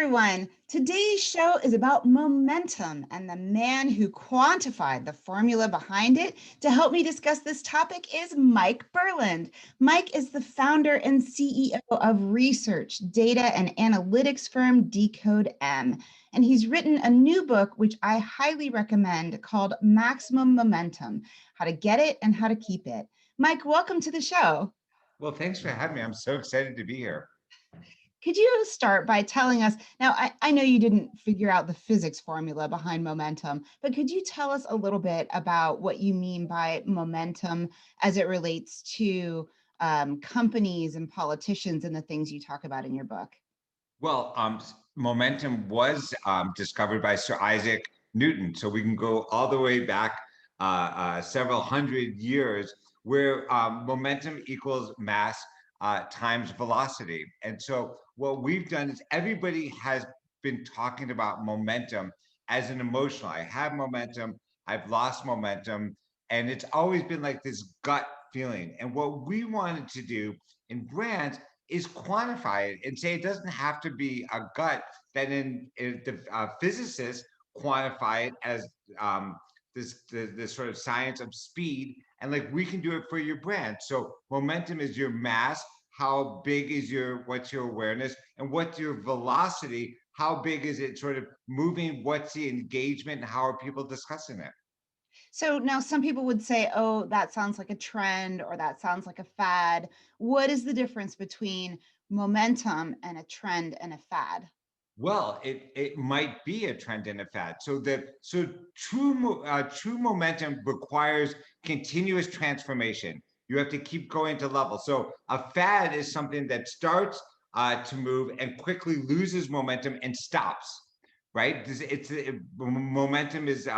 everyone. Today's show is about momentum, and the man who quantified the formula behind it to help me discuss this topic is Mike Berland. Mike is the founder and CEO of research, data, and analytics firm Decode M, and he's written a new book, which I highly recommend, called Maximum Momentum: How to Get It and How to Keep It. Mike, welcome to the show. Well, thanks for having me. I'm so excited to be here. Could you start by telling us, now I know you didn't figure out the physics formula behind momentum, but could you tell us a little bit about what you mean by momentum as it relates to companies and politicians and the things you talk about in your book? Well, momentum was discovered by Sir Isaac Newton. So we can go all the way back several hundred years where momentum equals mass times velocity. And so what we've done is everybody has been talking about momentum as an emotional. I have momentum, I've lost momentum, and it's always been like this gut feeling. And what we wanted to do in brands is quantify it and say it doesn't have to be a gut, that in the physicists quantify it as this sort of science of speed, and like we can do it for your brand. So momentum is your mass, how big is what's your awareness, and what's your velocity, how big is it sort of moving, what's the engagement, and how are people discussing it. So now some people would say, oh, that sounds like a trend or that sounds like a fad. What is the difference between momentum and a trend and a fad? Well, it might be a trend and a fad. So true momentum requires continuous transformation. You have to keep going to level. So a fad is something that starts to move and quickly loses momentum and stops. Right? Momentum is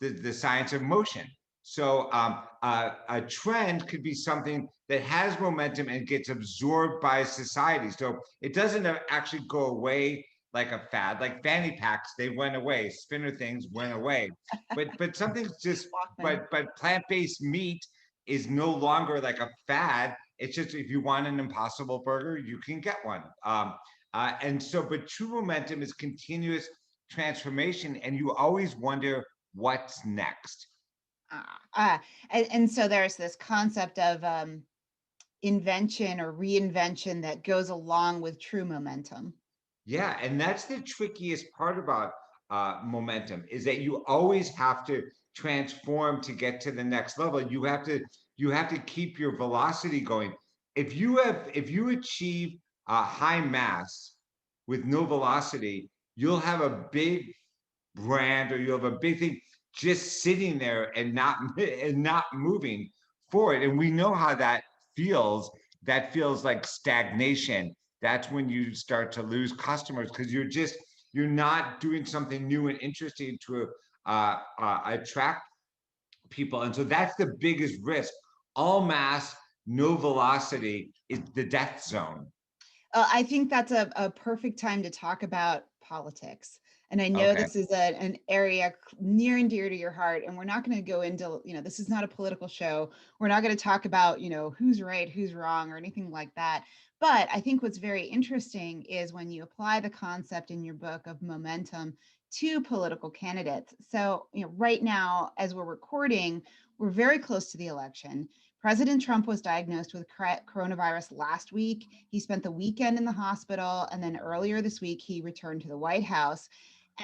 the science of motion. So a trend could be something that has momentum and gets absorbed by society. So it doesn't actually go away like a fad, like fanny packs, they went away, spinner things went away. But something's just but plant-based meat is no longer like a fad. It's just if you want an Impossible Burger, you can get one. But true momentum is continuous transformation, and you always wonder what's next. And so there's this concept of invention or reinvention that goes along with true momentum. Yeah, and that's the trickiest part about momentum, is that you always have to transform to get to the next level. You have to keep your velocity going. If you achieve a high mass with no velocity, you'll have a big brand, or you have a big thing just sitting there and not moving forward. And we know how that feels. That feels like stagnation. That's when you start to lose customers, because you're not doing something new and interesting to attract people. And so that's the biggest risk. All mass, no velocity is the death zone. I think that's a perfect time to talk about politics. And I know Okay. this is an area near and dear to your heart, and we're not going to go into, this is not a political show. We're not going to talk about, who's right, who's wrong, or anything like that. But I think what's very interesting is when you apply the concept in your book of momentum to political candidates. So, right now, as we're recording, we're very close to the election. President Trump was diagnosed with coronavirus last week. He spent the weekend in the hospital, and then earlier this week, he returned to the White House.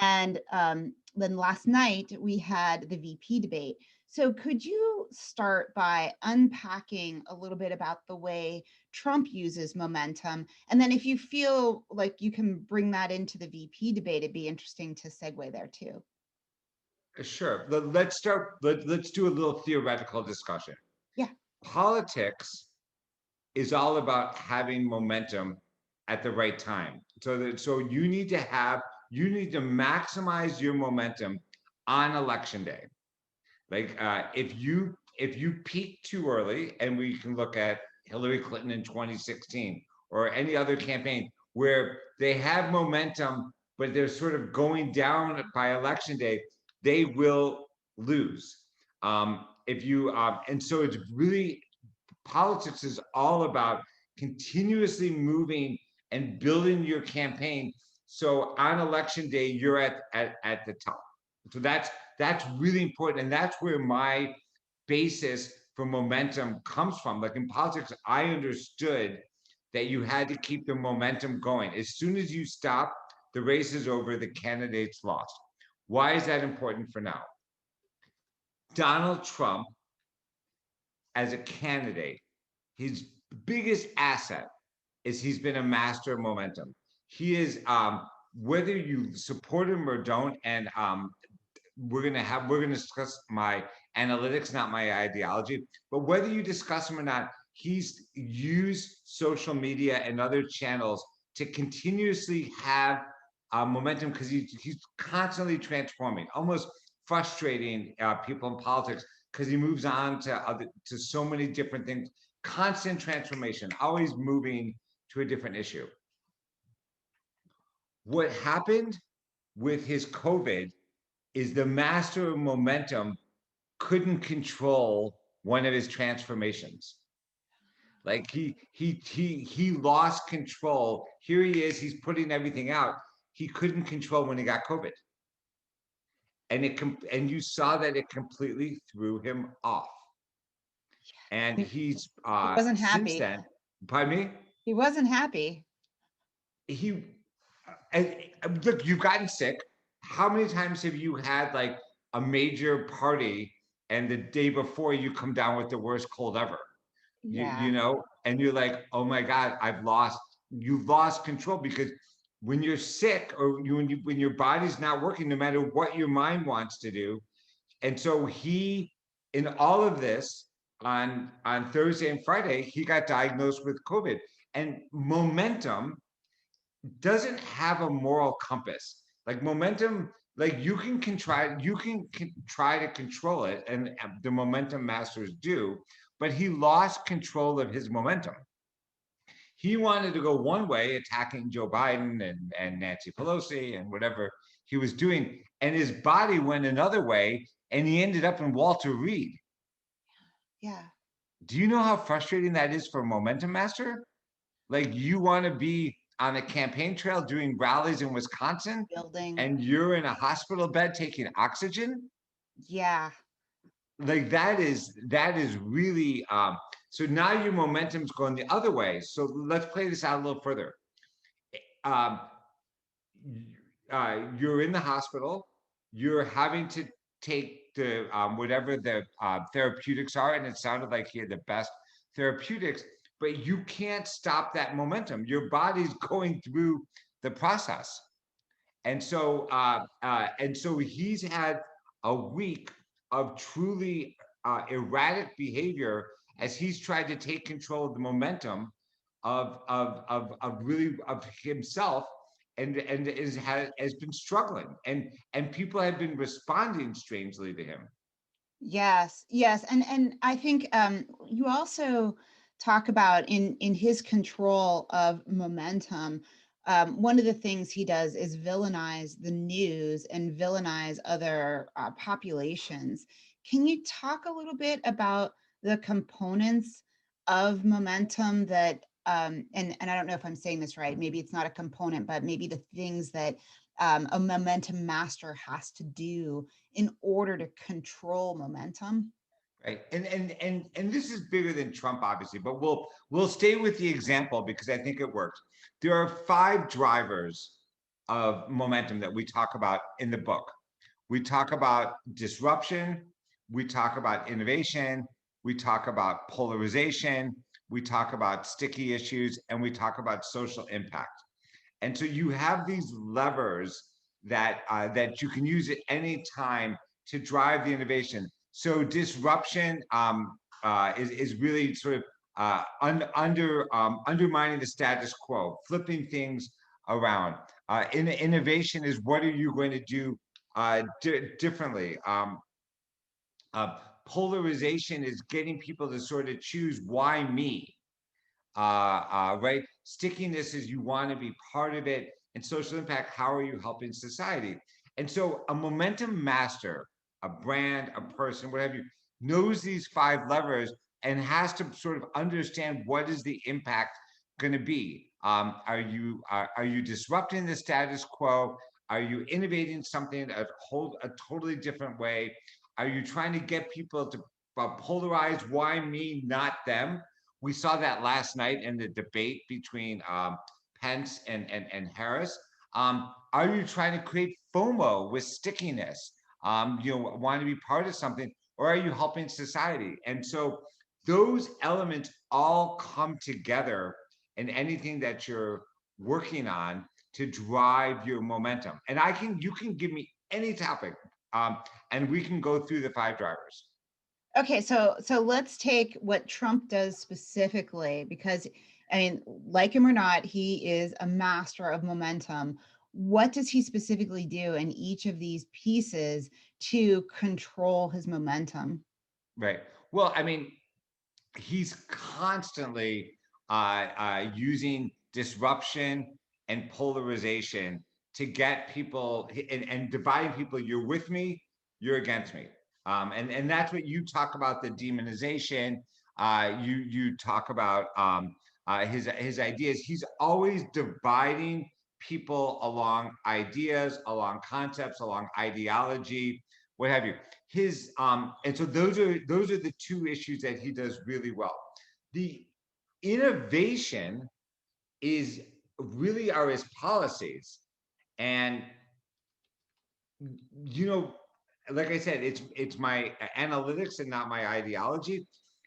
And then last night, we had the VP debate. So could you start by unpacking a little bit about the way Trump uses momentum? And then if you feel like you can bring that into the VP debate, it'd be interesting to segue there too. Sure. Let's start. Let's do a little theoretical discussion. Yeah. Politics is all about having momentum at the right time. So you need to maximize your momentum on election day. Like if you peak too early, and we can look at Hillary Clinton in 2016 or any other campaign where they have momentum, but they're sort of going down by election day, they will lose. If you And so it's really, politics is all about continuously moving and building your campaign So on election day, you're at the top. So that's really important. And that's where my basis for momentum comes from. Like in politics, I understood that you had to keep the momentum going. As soon as you stop, the race is over, the candidate's lost. Why is that important for now? Donald Trump, as a candidate, his biggest asset is he's been a master of momentum. He is, whether you support him or don't, and we're gonna discuss my analytics, not my ideology, but whether you discuss him or not, he's used social media and other channels to continuously have momentum because he's constantly transforming, almost frustrating people in politics because he moves on to so many different things, constant transformation, always moving to a different issue. What happened with his COVID is the master of momentum couldn't control one of his transformations. Like he lost control. Here he is, he's putting everything out. He couldn't control when he got COVID. And you saw that it completely threw him off. And he's He wasn't since happy. then, pardon me? He wasn't happy. He look, you've gotten sick. How many times have you had like a major party and the day before you come down with the worst cold ever? Yeah. You know, and you're like, oh my God, you've lost control because when you're sick or when your body's not working, no matter what your mind wants to do. And so in all of this, on Thursday and Friday, he got diagnosed with COVID. And momentum doesn't have a moral compass. Like momentum, like you can try to control it, and the momentum masters do, but he lost control of his momentum. He wanted to go one way, attacking Joe Biden and Nancy Pelosi and whatever he was doing, and his body went another way, and he ended up in Walter Reed. Yeah. Do you know how frustrating that is for a momentum master? Like you want to be on a campaign trail doing rallies in Wisconsin Building. and you're in a hospital bed taking oxygen. Yeah. Like that is really so now your momentum's going the other way. So let's play this out a little further. Um, you're in the hospital, you're having to take the whatever the therapeutics are, and it sounded like he had the best therapeutics, but you can't stop that momentum. Your body's going through the process, and so he's had a week of truly erratic behavior as he's tried to take control of the momentum of himself and has been struggling and people have been responding strangely to him. Yes, yes. And I think you also talk about in his control of momentum. One of the things he does is villainize the news and villainize other populations. Can you talk a little bit about the components of momentum that and I don't know if I'm saying this right, maybe it's not a component, but maybe the things that a momentum master has to do in order to control momentum? Right. And this is bigger than Trump, obviously, but we'll stay with the example because I think it works. There are 5 drivers of momentum that we talk about in the book. We talk about disruption, we talk about innovation, we talk about polarization, we talk about sticky issues, and we talk about social impact. And so you have these levers that you can use at any time to drive the innovation. So disruption is really sort of undermining the status quo, flipping things around. Innovation is what are you going to do differently? Uh, Polarization is getting people to sort of choose why me, right? Stickiness is you want to be part of it, and social impact, how are you helping society? And so a momentum master, a brand, a person, whatever you, knows these 5 levers and has to sort of understand what is the impact going to be. Are you disrupting the status quo? Are you innovating something a totally different way? Are you trying to get people to polarize? Why me, not them? We saw that last night in the debate between Pence and Harris. Are you trying to create FOMO with stickiness? Want to be part of something, or are you helping society? And so those elements all come together in anything that you're working on to drive your momentum. And you can give me any topic, and we can go through the 5 drivers. Okay, so let's take what Trump does specifically, because I mean, like him or not, he is a master of momentum. What does he specifically do in each of these pieces to control his momentum? Right. Well, I mean, he's constantly using disruption and polarization to get people and dividing people. You're with me, you're against me, and that's what you talk about, the demonization. You talk about his ideas. He's always dividing people along ideas, along concepts, along ideology, what have you. And so those are the 2 issues that he does really well. The innovation is really are his policies. And you know, like I said, it's my analytics and not my ideology.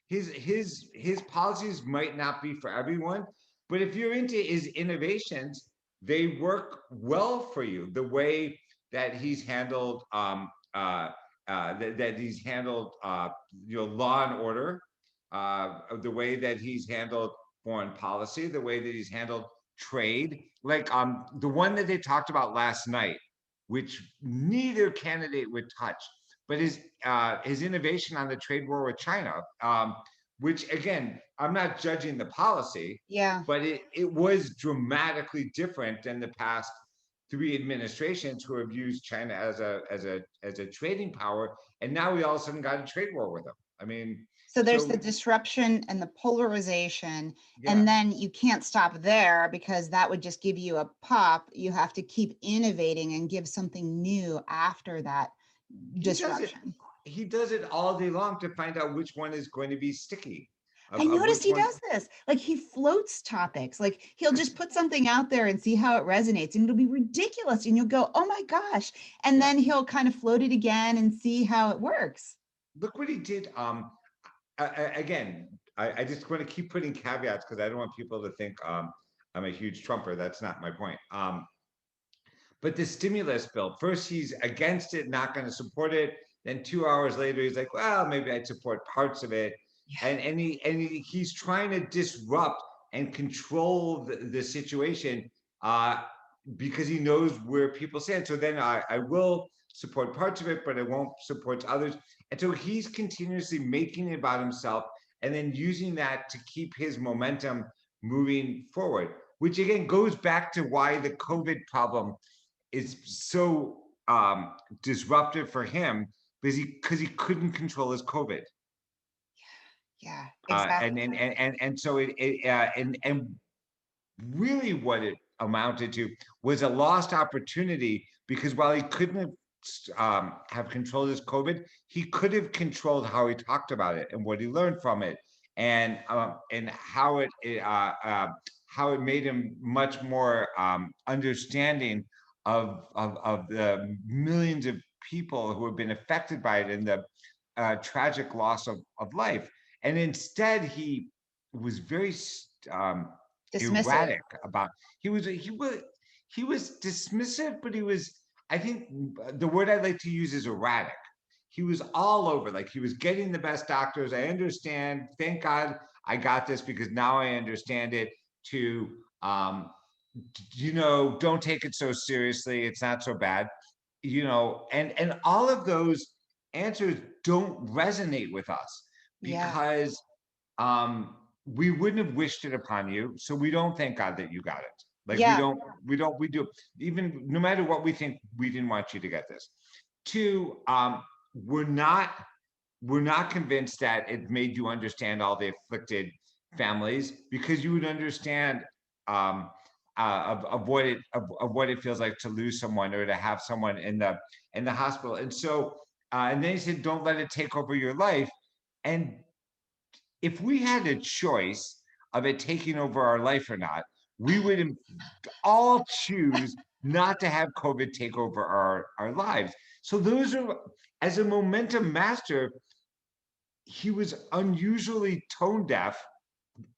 His policies might not be for everyone, but if you're into his innovations, they work well for you. The way that he's handled that he's handled law and order, the way that he's handled foreign policy, the way that he's handled trade, like the one that they talked about last night, which neither candidate would touch, but his innovation on the trade war with China, which again, I'm not judging the policy, Yeah. but it was dramatically different than the past 3 administrations who have used China as a trading power, and now we all of a sudden got a trade war with them. I mean, So there's the so disruption and the polarization, yeah, and then you can't stop there because that would just give you a pop. You have to keep innovating and give something new after that he does it. disruption. He does it all day long to find out which one is going to be sticky, I of noticed which he one. does this. Like he floats topics. Like he'll just put something out there and see how it resonates, and it'll be ridiculous. And you'll go, oh my gosh. And Yeah, then he'll kind of float it again and see how it works. look what he did. Again, I just want to keep putting caveats because I don't want people to think I'm a huge Trumper. That's not my point. But the stimulus bill, first he's against it, not going to support it. Then 2 hours later, he's like, well, maybe I'd support parts of it. He's trying to disrupt and control the situation because he knows where people stand. So then I will support parts of it, but I won't support others. And so he's continuously making it about himself and then using that to keep his momentum moving forward, which again goes back to why the COVID problem is so disruptive for him because he couldn't control his COVID. Yeah, And, exactly. and and and so and really what it amounted to was a lost opportunity because while he couldn't have controlled his COVID, he could have controlled how he talked about it and what he learned from it, and how it made him much more understanding of the millions of people who have been affected by it and the tragic loss of life. And instead, he was very Dismissive. erratic about. He was dismissive, but he was. I think the word I'd like to use is erratic. He was all over, like he was getting the best doctors. I understand. Thank God I got this because now I understand it. To don't take it so seriously. It's not so bad. And all of those answers don't resonate with us Yeah. because we wouldn't have wished it upon you, so we don't thank God that you got it. Like Yeah. we do, even no matter what we think, we didn't want you to get this. Two, we're not convinced that it made you understand all the afflicted families because you would understand of what it feels like to lose someone or to have someone in the hospital. And so, and then he said, don't let it take over your life. And if we had a choice of it taking over our life or not, we would all choose not to have COVID take over our lives. So those are, as a momentum master, he was unusually tone deaf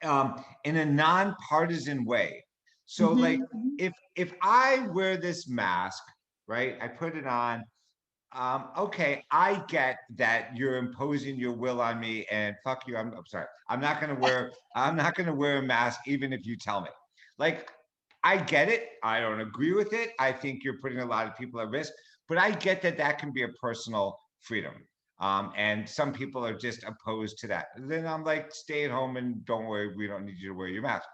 in a nonpartisan way. So like Mhm. if I wear this mask, right, I put it on, okay, I get that you're imposing your will on me, and fuck you. I'm sorry. I'm not gonna wear a mask even if you tell me. Like, I get it. I don't agree with it. I think you're putting a lot of people at risk, but I get that that can be a personal freedom. And some people are just opposed to that. Then I'm like, stay at home and don't worry. We don't need you to wear your mask.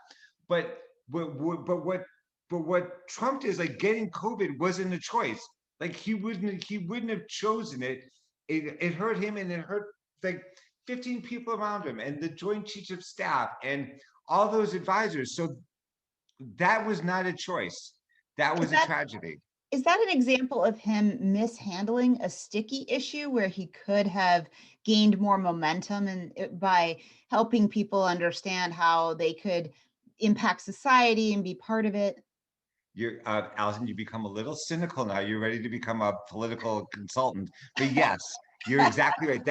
But what Trump is like, getting COVID wasn't a choice. Like he wouldn't have chosen it. It hurt him, and it hurt like 15 people around him and the Joint Chiefs of Staff and all those advisors. So that was not a choice. That Is was a that tragedy. is that an example of him mishandling a sticky issue where he could have gained more momentum and by helping people understand how they could impact society and be part of it? You're Allison, you become a little cynical now. You're ready to become a political consultant. But yes, you're exactly right.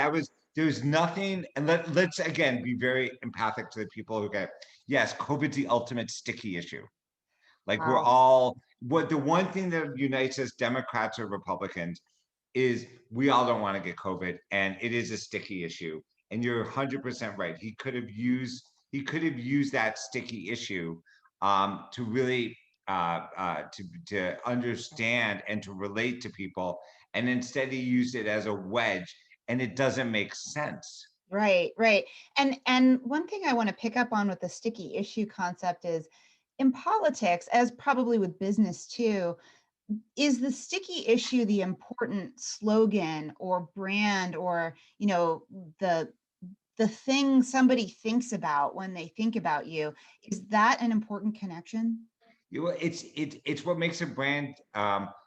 There's nothing, and let's again be very empathic to the people who get, yes, COVID's the ultimate sticky issue. Like we're Wow. all, what the one thing that unites us, Democrats or Republicans, is we all don't want to get COVID, and it is a sticky issue. And you're 100% right. He could have used that sticky issue to really to understand and to relate to people, and instead he used it as a wedge, and it doesn't make sense. Right, right. And one thing I want to pick up on with the sticky issue concept is in politics, as probably with business too, is the sticky issue the important slogan or brand or, the the thing somebody thinks about when they think about you? Is that an important connection? It's what makes a brand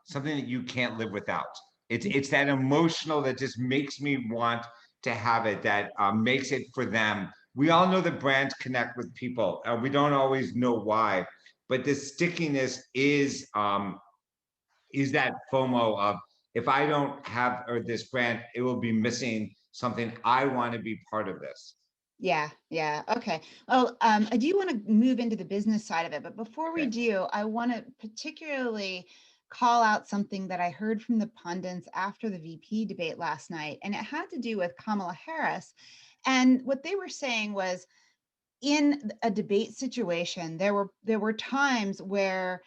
something that you can't live without. It's that emotional that just makes me want to have it. That makes it for them. We all know that brands connect with people. We don't always know why, but the stickiness is that FOMO of, if I don't have or this brand, it will be missing something. I want to be part of this. Yeah, yeah. Okay. Well, I do want to move into the business side of it, but before we Okay. do, I want to particularly call out something that I heard from the pundits after the VP debate last night, and it had to do with Kamala Harris. And what they were saying was, in a debate situation, there were times where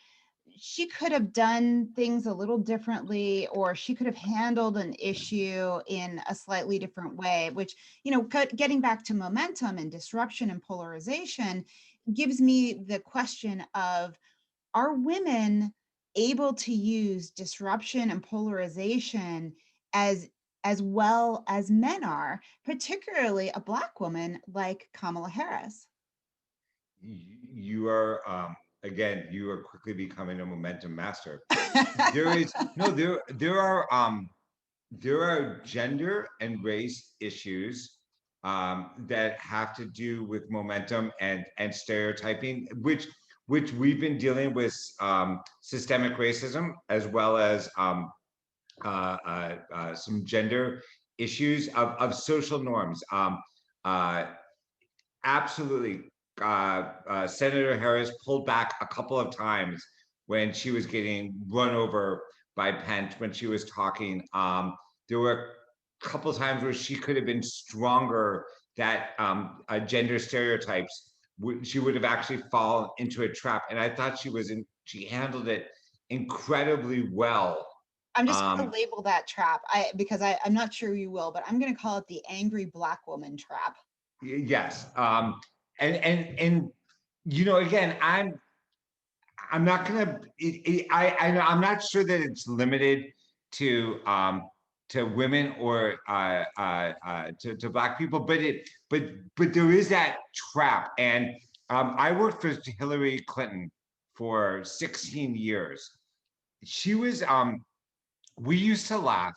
she could have done things a little differently, or she could have handled an issue in a slightly different way, which, getting back to momentum and disruption and polarization, gives me the question of, are women able to use disruption and polarization as as well as men are, particularly a Black woman like Kamala Harris? You are again, you are quickly becoming a momentum master. There is no there are gender and race issues that have to do with momentum and stereotyping, which we've been dealing with, systemic racism, as well as some gender issues of social norms. Uh, Absolutely. Senator Harris pulled back a couple of times when she was getting run over by Pence when she was talking. There were a couple of times where she could have been stronger, that gender stereotypes. She would have actually fallen into a trap. And I thought she handled it incredibly well. I'm just going Um, to label that trap. Because I'm not sure you will, but I'm going to call it the angry Black woman trap. yes. And again, I'm not gonna. I'm not sure that it's limited to women or to Black people, but but there is that trap, and I worked for Hillary Clinton for 16 years. She was, we used to laugh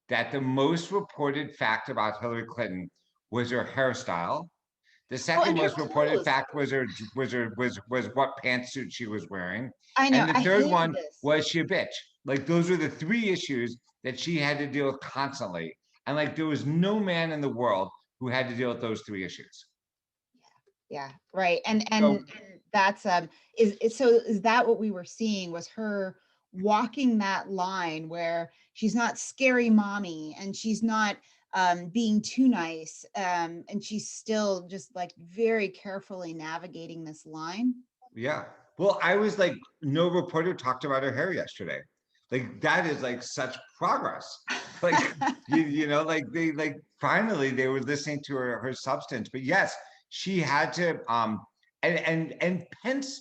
that the most reported fact about Hillary Clinton was her hairstyle. The Oh, second and her most reported clothes. fact was what pantsuit she was wearing, I know. and the I third hated one this. was she a bitch. Like those were the three issues that she had to deal with constantly, and like there was no man in the world who had to deal with those three issues. Yeah, right. And So that's so is that what we were seeing was her walking that line where she's not scary mommy and she's not being too nice and she's still just like very carefully navigating this line. yeah. Well, I was like, no reporter talked about her hair yesterday. Like that is like such progress. Like you know, like they like finally they were listening to her substance. But yes, she had to and Pence,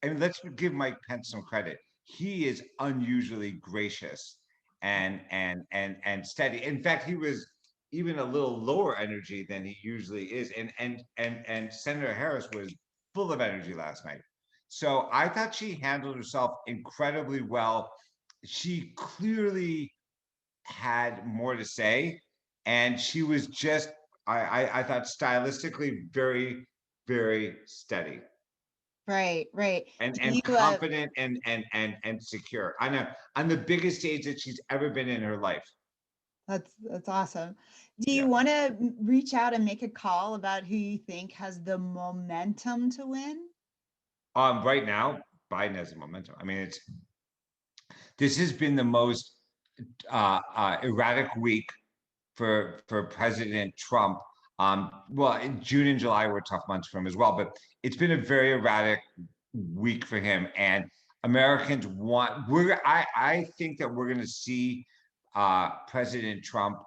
and let's give Mike Pence some credit. He is unusually gracious and steady. In fact, he was even a little lower energy than he usually is. And Senator Harris was full of energy last night. So I thought she handled herself incredibly well. She clearly had more to say, and she was just I thought stylistically very steady Right, right. Do and you confident and secure on the biggest stage that she's ever been in her life. that's awesome. Do you Yeah. want to reach out and make a call about who you think has the momentum to win? Right now, Biden has the momentum. I mean, it's this has been the most erratic week for President Trump. Well, in June and July were tough months for him as well, but it's been a very erratic week for him. And Americans want I think that we're going to see President Trump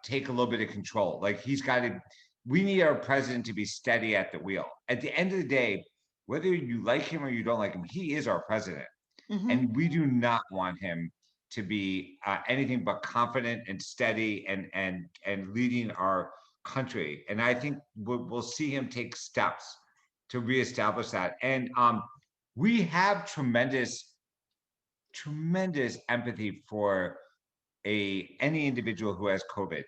take a little bit of control. Like he's got to. We need our president to be steady at the wheel. At the end of the day, whether you like him or you don't like him, he is our president, Hmm. and we do not want him to be anything but confident and steady and leading our country. And I think we'll see him take steps to reestablish that. And we have tremendous empathy for a any individual who has COVID,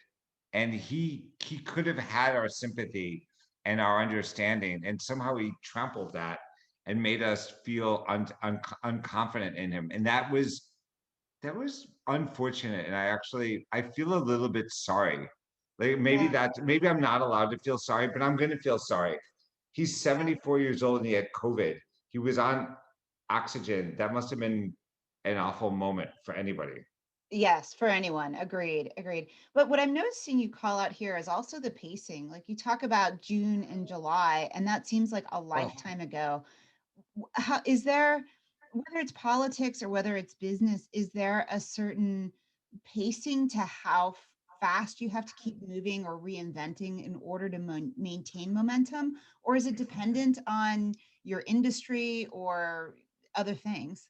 and he could have had our sympathy and our understanding, and somehow he trampled that and made us feel unconfident in him, and that was unfortunate. And I feel a little bit sorry. Like Yeah. maybe I'm not allowed to feel sorry, but I'm going to feel sorry. He's 74 years old and he had COVID. He was on oxygen. That must have been an awful moment for anybody. Yes, for anyone. Agreed. Agreed. But what I'm noticing you call out here is also the pacing. Like you talk about June and July, and that seems like a Oh, lifetime ago. How is there, whether it's politics or whether it's business, is there a certain pacing to how fast you have to keep moving or reinventing in order to maintain momentum? Or is it dependent on your industry or other things?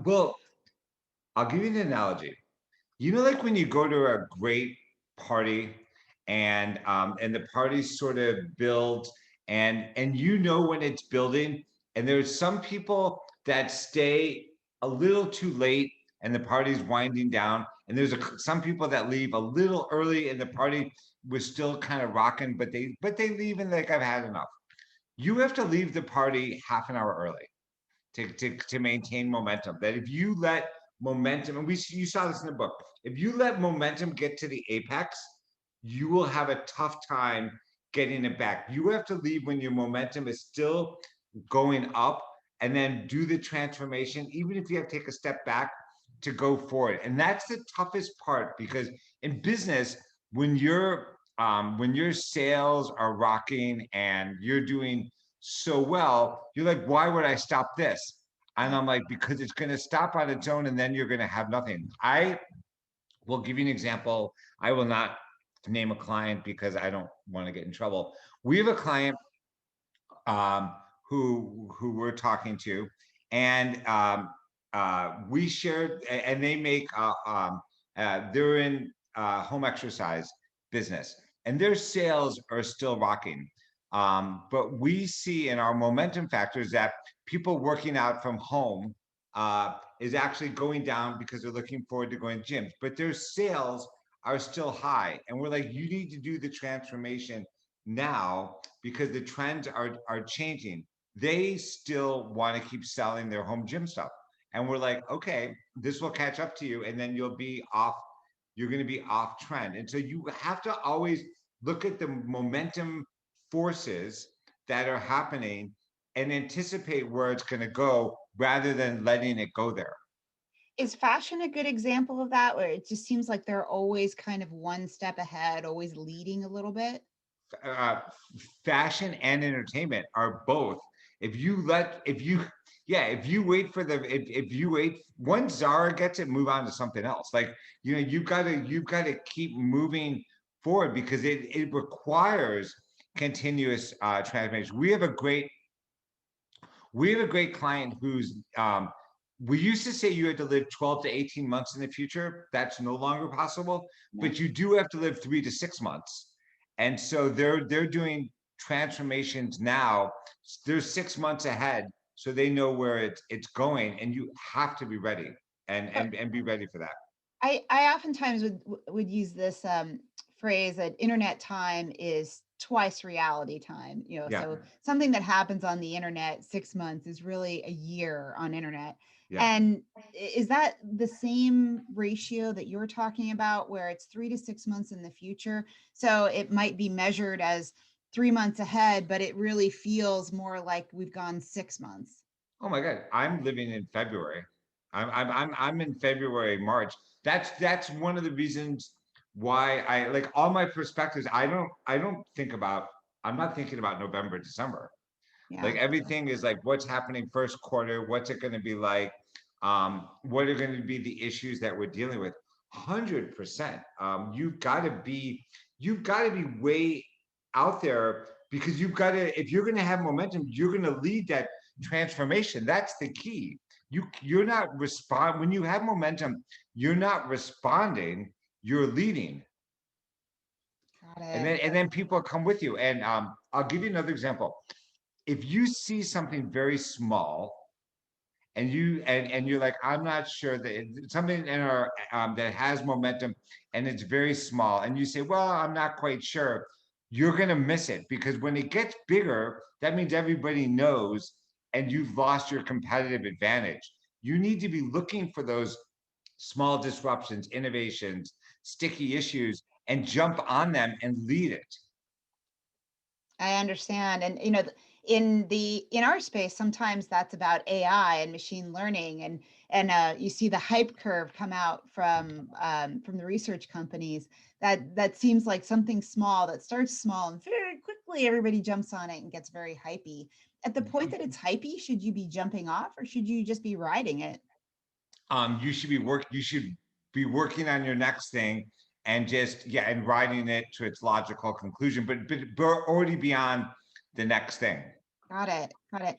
well, I'll give you an analogy. You know, like when you go to a great party and the party sort of builds and you know when it's building, and there's some people that stay a little too late and the party's winding down, and there's some people that leave a little early and the party was still kind of rocking, but they leave and like I've had enough. You have to leave the party half an hour early to maintain momentum. That if you let momentum, and you saw this in the book, if you let momentum get to the apex, you will have a tough time getting it back. You have to leave when your momentum is still going up and then do the transformation, even if you have to take a step back to go forward. And that's the toughest part because in business, when your sales are rocking and you're doing so well, you're like, why would I stop this? And I'm like, because it's going to stop on its own and then you're going to have nothing. I will give you an example. I will not name a client because I don't want to get in trouble. We have a client um, who we're talking to, and we shared, and they make they're in home exercise business, and their sales are still rocking. But we see in our momentum factors that people working out from home is actually going down because they're looking forward to going to gyms, but their sales are still high. And we're like, you need to do the transformation now because the trends are changing. They still want to keep selling their home gym stuff. And we're like, okay, this will catch up to you, and then you're going to be off trend. And so you have to always look at the momentum forces that are happening and anticipate where it's going to go rather than letting it go there. Is fashion a good example of that, where it just seems like they're always kind of one step ahead, always leading a little bit? uh, Fashion and entertainment are both. If you let, if you, yeah, if you wait for if you wait, once Zara gets it, move on to something else. Like, you've got to keep moving forward because it requires continuous transformation. We have a great client who's, we used to say you had to live 12 to 18 months in the future. That's no longer possible, No. but you do have to live 3 to 6 months. And so they're doing transformations now. They're 6 months ahead, so they know where it's going, and you have to be ready and be ready for that. I oftentimes would use this phrase that internet time is twice reality time. Yeah, So something that happens on the internet 6 months is really a year on internet. yeah. And is that the same ratio that you're talking about, where it's 3 to 6 months in the future? So it might be measured as 3 months ahead, but it really feels more like we've gone 6 months. Oh my God, I'm living in February. I'm in February, March. That's one of the reasons why I like all my perspectives. I don't think about. I'm not thinking about November, December. Like Yeah. everything is like what's happening first quarter. What's it going to be like? What are going to be the issues that we're dealing with? 100%. You've got to be way out there because you've got to. If you're going to have momentum, you're going to lead that transformation. That's the key. You're not respond when you have momentum. You're not responding. You're leading, Got it. and then people come with you. And I'll give you another example. If you see something very small and you're like, I'm not sure that something in our that has momentum and it's very small, and you say, well, I'm not quite sure, you're going to miss it because when it gets bigger, that means everybody knows and you've lost your competitive advantage. You need to be looking for those small disruptions, innovations, sticky issues, and jump on them and lead it. I understand. And in our space, sometimes that's about AI and machine learning, and you see the hype curve come out from the research companies. That seems like something small that starts small and very quickly everybody jumps on it and gets very hypey. At the point that it's hypey, should you be jumping off or should you just be riding it? You should be working on your next thing and just, yeah, and riding it to its logical conclusion, but already beyond the next thing. Got it. Got it.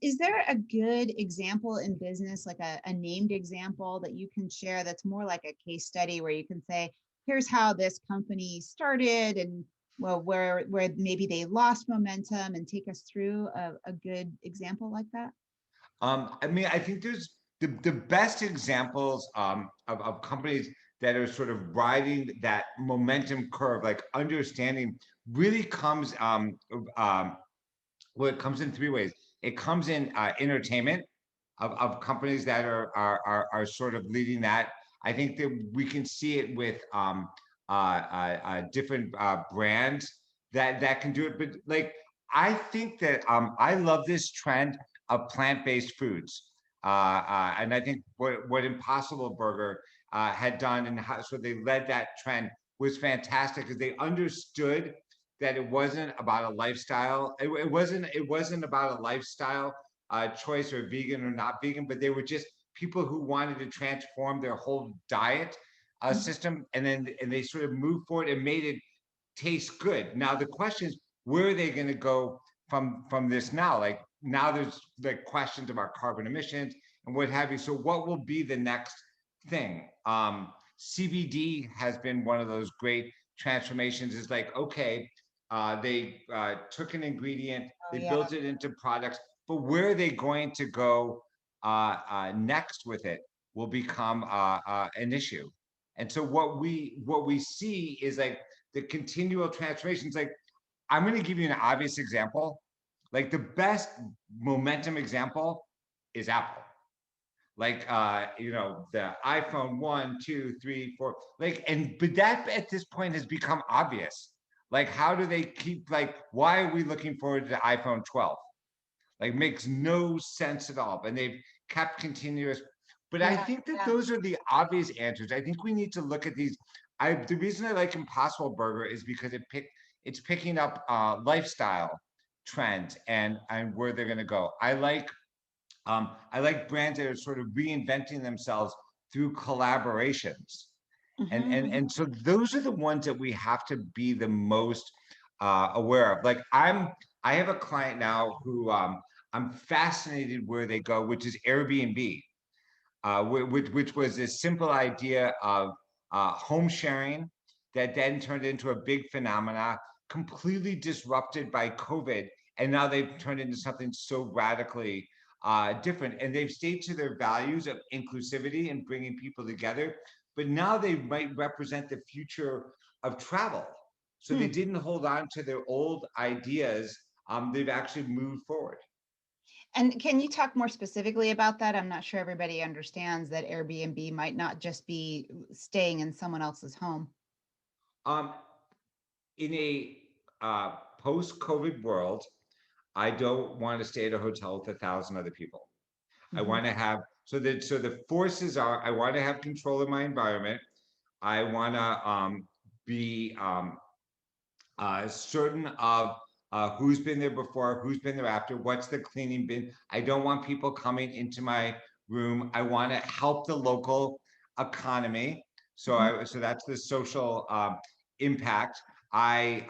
Is there a good example in business, like a named example that you can share that's more like a case study where you can say, here's how this company started and well, where maybe they lost momentum, and take us through a good example like that? I mean, I think there's the best examples of companies that are sort of riding that momentum curve, like understanding really comes well, it comes in three ways. It comes in entertainment of companies that are sort of leading that. I think that we can see it with different brands that can do it. But like, I think that I love this trend of plant-based foods, and I think what Impossible Burger had done and how so they led that trend was fantastic because they understood that it wasn't about a lifestyle. It wasn't about a lifestyle choice or vegan or not vegan, but they were just people who wanted to transform their whole diet Mhm. system, and they sort of moved forward and made it taste good. Now the question is, where are they going to go from this now? Like now, there's like questions about carbon emissions and what have you. So what will be the next thing? CBD has been one of those great transformations. Is like, okay, They took an ingredient, Oh they yeah. built it into products, but where are they going to go next with it will become an issue. And so what we see is like the continual transformations. Like I'm going to give you an obvious example. Like the best momentum example is Apple. Like the iPhone 1, 2, 3, 4, like, and but that at this point has become obvious. Like how do they keep, like, why are we looking forward to iPhone 12? Like makes no sense at all. And they've kept continuous. But I Yeah. think that Yeah. those are the obvious answers. I think we need to look at these. The reason I like Impossible Burger is because it's picking up lifestyle trends and where they're going to go. I like brands that are sort of reinventing themselves through collaborations. And Mhm. so those are the ones that we have to be the most aware of. Like I have a client now who I'm fascinated where they go, which is Airbnb, which was this simple idea of home sharing that then turned into a big phenomena, completely disrupted by COVID, and now they've turned into something so radically different. And they've stayed to their values of inclusivity and bringing people together, but now they might represent the future of travel. So they Hmm. didn't hold on to their old ideas. They've actually moved forward. And can you talk more specifically about that? I'm not sure everybody understands that Airbnb might not just be staying in someone else's home. Um, in a post-COVID world, I don't want to stay at a hotel with 1,000 other people. I Mhm. want to have so the forces are, I want to have control of my environment. I want to be certain of who's been there before, who's been there after, what's the cleaning bin. I don't want people coming into my room. I want to help the local economy. Mhm. So that's the social impact. I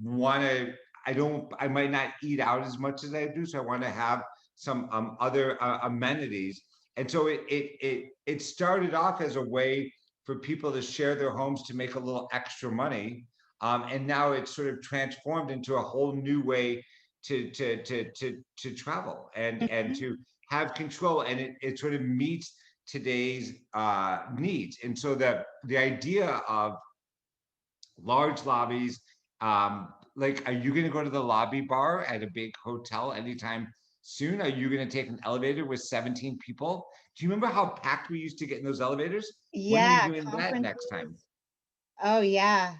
want to. I don't. I might not eat out as much as I do, so I want to have some other amenities. And so it started off as a way for people to share their homes to make a little extra money, and now it's sort of transformed into a whole new way to travel and Mhm. to have control, and it sort of meets today's needs. And so the idea of large lobbies, like, are you going to go to the lobby bar at a big hotel anytime soon? Are you going to take an elevator with 17 people? Do you remember how packed we used to get in those elevators? When are you Yeah, doing that next time? conferences. Oh yeah.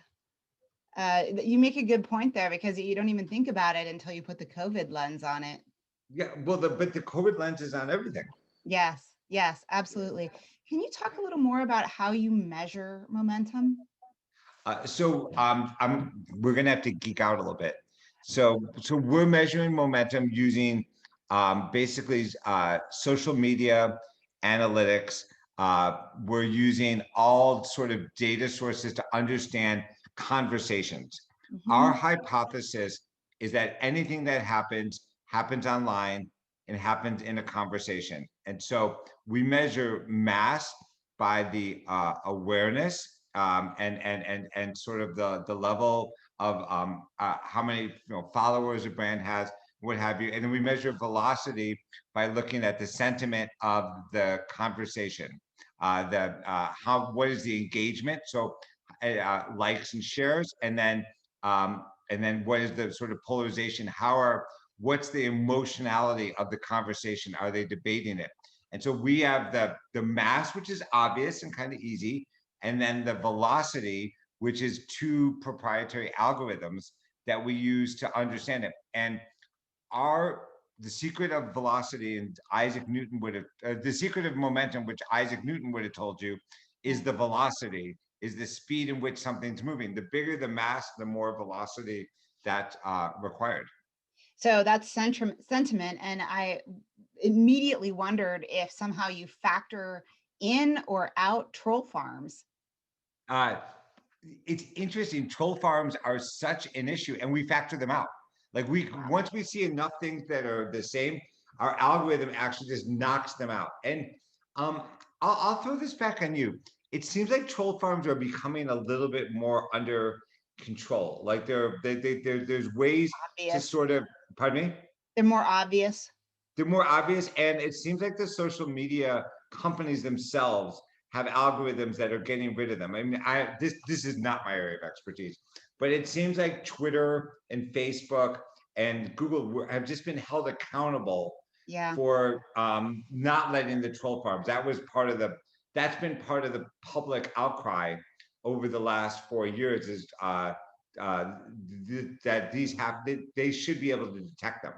You make a good point there because you don't even think about it until you put the COVID lens on it. Yeah, well, but the COVID lens is on everything. Yes, yes, absolutely. Can you talk a little more about how you measure momentum? We're gonna have to geek out a little bit. So we're measuring momentum using basically social media analytics. We're using all sort of data sources to understand conversations. Our Mhm. hypothesis is that anything that happens online and happens in a conversation. And so we measure mass by the awareness, and sort of the level of how many followers a brand has, what have you, and then we measure velocity by looking at the sentiment of the conversation, the how what is the engagement, so likes and shares, and then what is the sort of polarization, what's the emotionality of the conversation, are they debating it? And so we have the mass, which is obvious and kind of easy, and then the velocity, which is two proprietary algorithms that we use to understand it. And our the secret of velocity, and Isaac Newton would have the secret of momentum, which Isaac Newton would have told you, is Yeah. the velocity, is the speed in which something's moving. The bigger the mass, the more velocity that's required. So that's sentiment, and I immediately wondered if somehow you factor in or out troll farms. Uh, it's interesting. Troll farms are such an issue, and we factor them out. Like once we see enough things that are the same, our algorithm actually just knocks them out. And um, I'll throw this back on you. It seems like troll farms are becoming a little bit more under control. Like there's ways to Obvious. sort of, pardon me? They're more obvious. They're more obvious, and it seems like the social media companies themselves have algorithms that are getting rid of them. I mean, this is not my area of expertise, but it seems like Twitter and Facebook and Google have just been held accountable Yeah. for not letting the troll farms. That's been part of the public outcry over the last 4 years. Is that they should be able to detect them.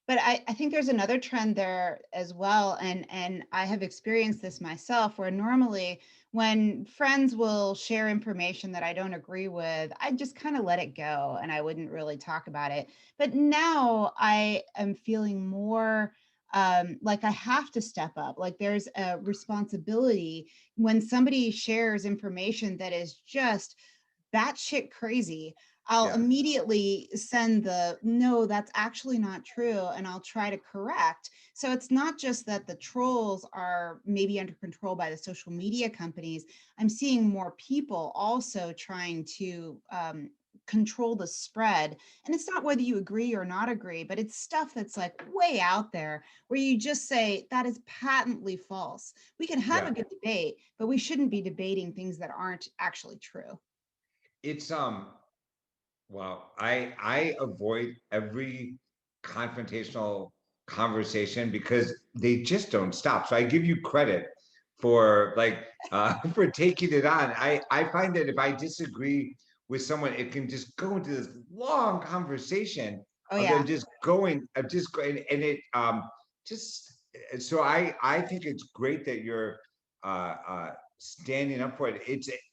But I think there's another trend there as well. And I have experienced this myself where normally when friends will share information that I don't agree with, I just kind of let it go and I wouldn't really talk about it. But now I am feeling more like I have to step up. Like there's a responsibility when somebody shares information that is just batshit crazy. I'll Yeah. immediately send the no, that's actually not true, and I'll try to correct. So it's not just that the trolls are maybe under control by the social media companies. I'm seeing more people also trying to control the spread. And it's not whether you agree or not agree, but it's stuff that's like way out there where you just say that is patently false. We can have a Yeah. good debate, but we shouldn't be debating things that aren't actually true. It's well, I avoid every confrontational conversation because they just don't stop. So I give you credit for like for taking it on. I find that if I disagree with someone, it can just go into this long conversation Oh of them yeah. just going, of just going, and it just so I think it's great that you're standing up for it.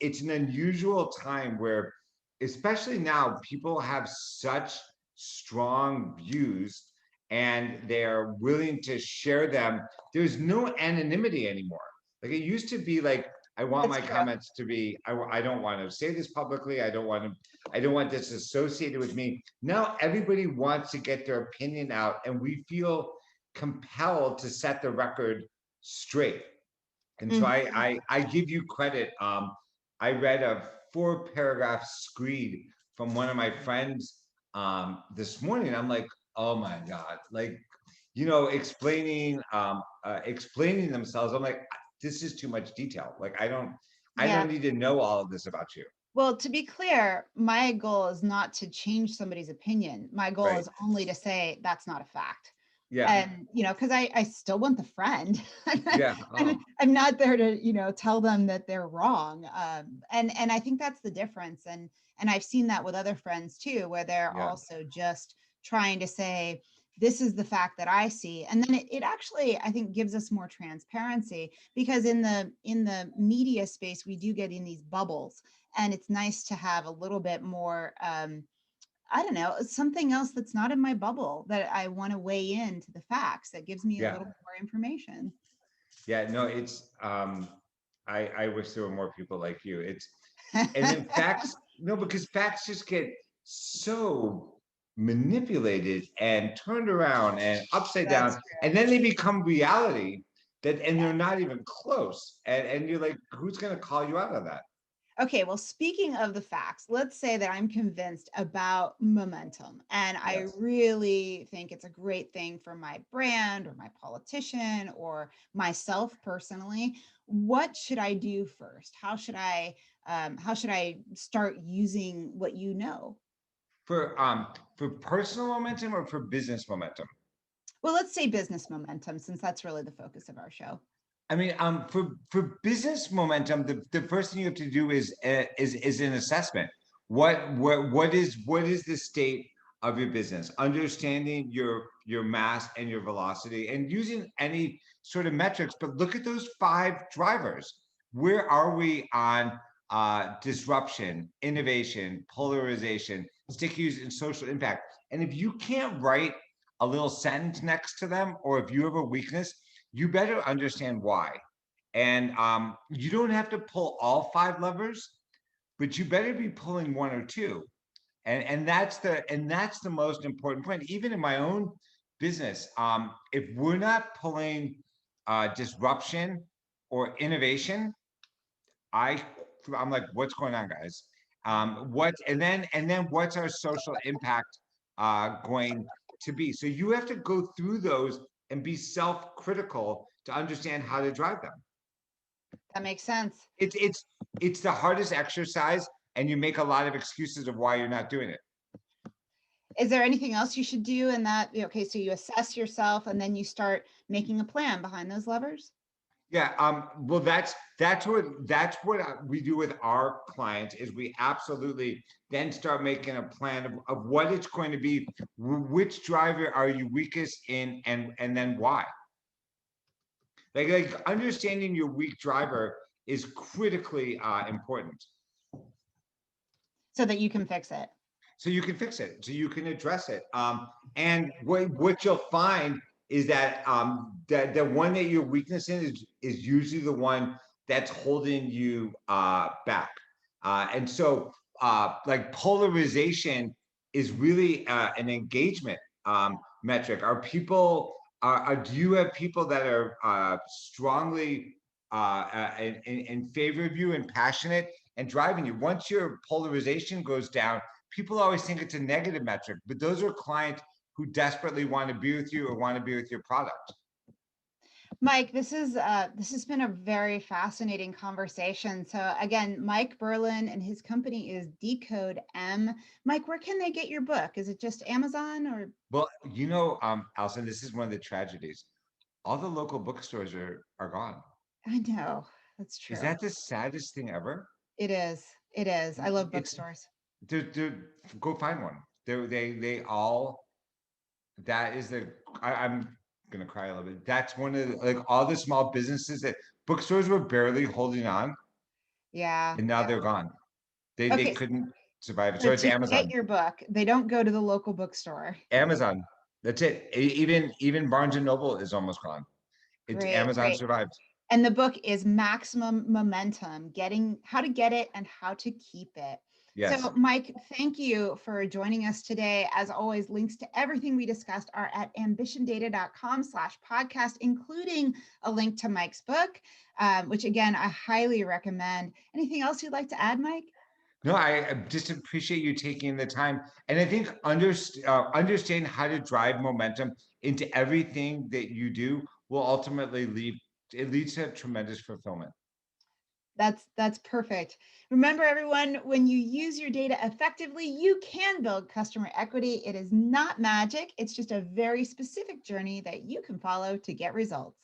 It's an unusual time where, especially now, people have such strong views and they're willing to share them. There's no anonymity anymore. Like it used to be like, I want That's my true. comments to be, I don't want to say this publicly. I don't want this associated with me. Now everybody wants to get their opinion out and we feel compelled to set the record straight. And so Mhm. I give you credit. I read a 4 paragraph screed from one of my friends this morning. I'm like, oh my God, like, explaining themselves. I'm like, this is too much detail. Like, I Yeah. don't need to know all of this about you. Well, to be clear, my goal is not to change somebody's opinion. My goal Right. is only to say that's not a fact. Yeah. And, because I still want the friend. Yeah. Oh, I'm not there to, tell them that they're wrong. And I think that's the difference. And I've seen that with other friends too, where they're yeah. also just trying to say, this is the fact that I see. And then it actually, I think, gives us more transparency because in the media space, we do get in these bubbles. And it's nice to have a little bit more I don't know, something else that's not in my bubble that I want to weigh into the facts that gives me a Yeah. little more information. Yeah. No, it's, I wish there were more people like you. And then facts, no, because facts just get so manipulated and turned around and upside That's down, true. and then they become reality and Yeah. they're not even close. And you're like, who's gonna call you out on that? Okay, well, speaking of the facts, let's say that I'm convinced about momentum and I Yes. really think it's a great thing for my brand or my politician or myself personally. What should I do first? How should I start using what you know? For personal momentum or for business momentum? Well, let's say business momentum, since that's really the focus of our show. I mean, for business momentum, the first thing you have to do is an assessment. What is the state of your business? Understanding your mass and your velocity, and using any sort of metrics. But look at those 5 drivers. Where are we on disruption, innovation, polarization, stick use, and social impact? And if you can't write a little sentence next to them, or if you have a weakness, you better understand why. And you don't have to pull all 5 levers, but you better be pulling one or two. And that's the most important point. Even in my own business, if we're not pulling disruption or innovation, I I'm like, what's going on, guys? And then what's our social impact going to be? So you have to go through those and be self-critical to understand how to drive them. That makes sense. It's the hardest exercise, and you make a lot of excuses of why you're not doing it. Is there anything else you should do in that? Okay, so you assess yourself and then you start making a plan behind those levers. Yeah. Well, that's what we do with our clients is we absolutely then start making a plan of what it's going to be, which driver are you weakest in, and then why. Like understanding your weak driver is critically important. So that you can fix it. So you can fix it, so you can address it. And what you'll find is that that the one that your weakness in is usually the one that's holding you back. And so like polarization is really an engagement metric. Are people do you have people that are strongly in favor of you and passionate and driving you? Once your polarization goes down, people always think it's a negative metric, but those are clients who desperately want to be with you or want to be with your product. Mike, this has been a very fascinating conversation. So again, Mike Berland and his company is Decode M. Mike, where can they get your book? Is it just Amazon or? Well, Allison, this is one of the tragedies. All the local bookstores are gone. I know, that's Is true. that the saddest thing ever? It is. It is. I love It's bookstores. go find one. They all. That is I'm gonna cry a little bit. That's one of like all the small businesses that bookstores were barely holding on, Yeah. and now they're gone. They Okay. couldn't survive it. So So it's to get Amazon. your book, they don't go to the local bookstore. Amazon. That's it. Even Barnes and Noble is almost gone. It's Great, Amazon great. survived. And the book is Maximum Momentum, getting how to get it and how to keep it. Yes. So, Mike, thank you for joining us today. As always, links to everything we discussed are at ambitiondata.com/podcast, including a link to Mike's book, which again, I highly recommend. Anything else you'd like to add, Mike? No, I just appreciate you taking the time, and I think understand how to drive momentum into everything that you do will ultimately leads to tremendous fulfillment. That's perfect. Remember, everyone, when you use your data effectively, you can build customer equity. It is not magic. It's just a very specific journey that you can follow to get results.